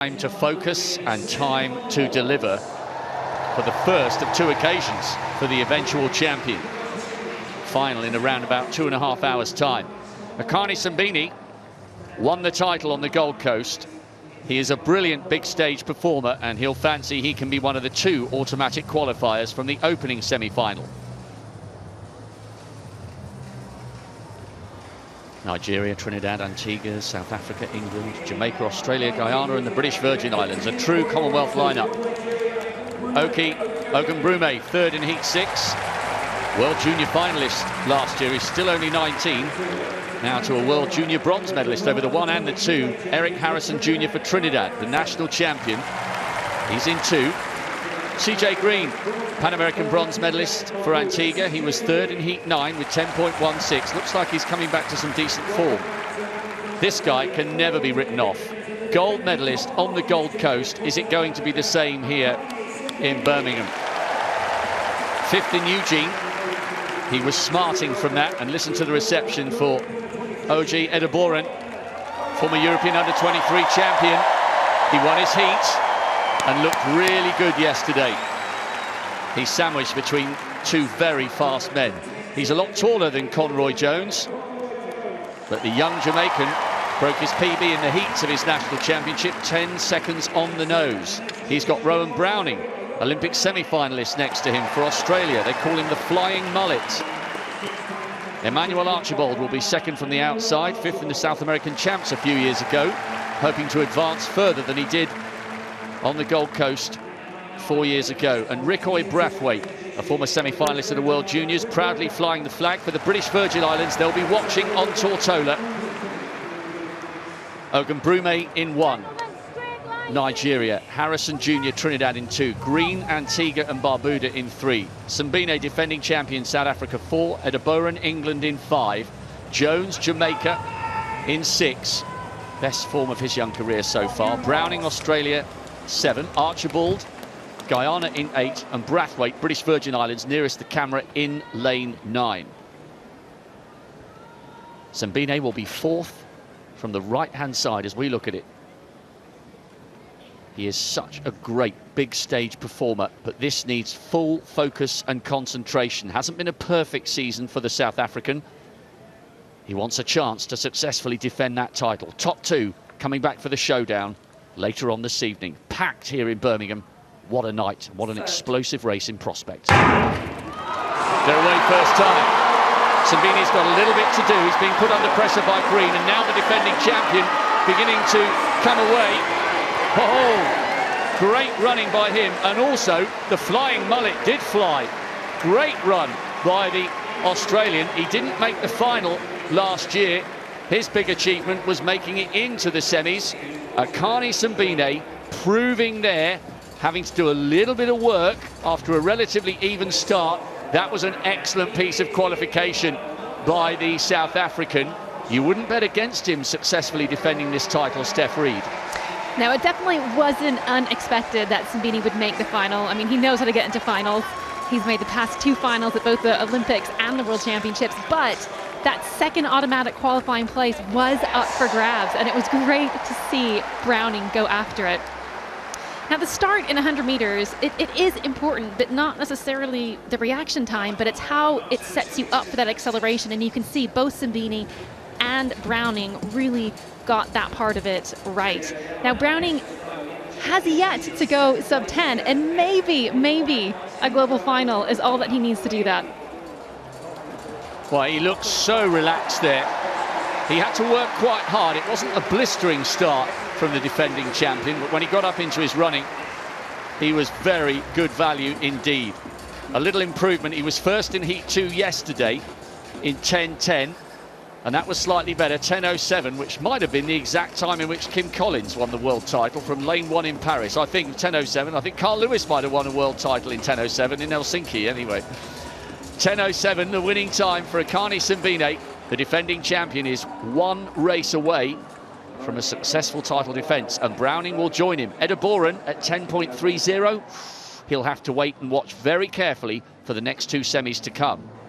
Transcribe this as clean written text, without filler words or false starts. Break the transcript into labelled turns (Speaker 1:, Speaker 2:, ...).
Speaker 1: Time to focus and time to deliver for the first of two occasions for the eventual champion. Final in around about 2.5 hours' time. Akani Simbine won the title on the Gold Coast. He is a brilliant big stage performer, and he'll fancy he can be one of the two automatic qualifiers from the opening semi-final. Nigeria, Trinidad, Antigua, South Africa, England, Jamaica, Australia, Guyana and the British Virgin Islands. A true Commonwealth lineup. Ogunbrume, third in Heat 6. World Junior finalist last year. He's still only 19. Now to a World Junior bronze medalist over the 1 and the 2. Eric Harrison Jr. for Trinidad, the national champion. He's in 2. CJ Green, Pan American bronze medalist for Antigua. He was third in Heat 9 with 10.16. Looks like he's coming back to some decent form. This guy can never be written off. Gold medalist on the Gold Coast. Is it going to be the same here in Birmingham? Fifth in Eugene. He was smarting from that, and listen to the reception for OG Edeboren, former European under-23 champion. He won his heat and looked really good yesterday. He's sandwiched between two very fast men. He's a lot taller than Conroy Jones, but the young Jamaican broke his PB in the heats of his national championship, 10 seconds on the nose. He's got Rowan Browning, Olympic semi-finalist, next to him for Australia. They call him the Flying Mullet. Emmanuel Archibald will be second from the outside, fifth in the South American Champs a few years ago, hoping to advance further than he did on the Gold Coast 4 years ago. And Rickoy Brathwaite, a former semi-finalist at the World Juniors, proudly flying the flag for the British Virgin Islands. They'll be watching on Tortola. Ogunbrume in 1. Nigeria, Harrison Jr. Trinidad in 2, Green, Antigua and Barbuda in 3, Simbine, defending champion, South Africa 4, Edeboren, England in 5, Jones, Jamaica in 6, best form of his young career so far, Browning, Australia 7, Archibald, Guyana in 8, and Brathwaite, British Virgin Islands, nearest the camera in lane 9. Simbine will be 4th from the right-hand side as we look at it. He is such a great big stage performer, but this needs full focus and concentration. Hasn't been a perfect season for the South African. He wants a chance to successfully defend that title. Top 2 coming back for the showdown later on this evening. Packed here in Birmingham. What a night. What an explosive race in prospect. They're away first time. Simbine's got a little bit to do. He's being put under pressure by Green, and now the defending champion beginning to come away. Oh, great running by him, and also the Flying Mullet did fly. Great run by the Australian. He didn't make the final last year. His big achievement was making it into the semis. Akani Simbine proving there, having to do a little bit of work after a relatively even start. That was an excellent piece of qualification by the South African. You wouldn't bet against him successfully defending this title, Steph Reed.
Speaker 2: Now, it definitely wasn't unexpected that Simbine would make the final. I mean, he knows how to get into finals. He's made the past 2 finals at both the Olympics and the World Championships, but that second automatic qualifying place was up for grabs, and it was great to see Browning go after it. Now, the start in 100 meters, it is important, but not necessarily the reaction time, but it's how it sets you up for that acceleration, and you can see both Simbine and Browning really got that part of it right. Now, Browning has yet to go sub 10, and maybe a global final is all that he needs to do that.
Speaker 1: Well, he looks so relaxed there. He had to work quite hard. It wasn't a blistering start from the defending champion, but when he got up into his running, he was very good value indeed. A little improvement. He was first in Heat 2 yesterday in 10.10. And that was slightly better, 10.07, which might have been the exact time in which Kim Collins won the world title from lane 1 in Paris. I think 10.07. I think Carl Lewis might have won a world title in 10.07 in Helsinki anyway. 10.07, the winning time for Akani Simbine. The defending champion is 1 race away from a successful title defence, and Browning will join him. Edeboren at 10.30. He'll have to wait and watch very carefully for the next 2 semis to come.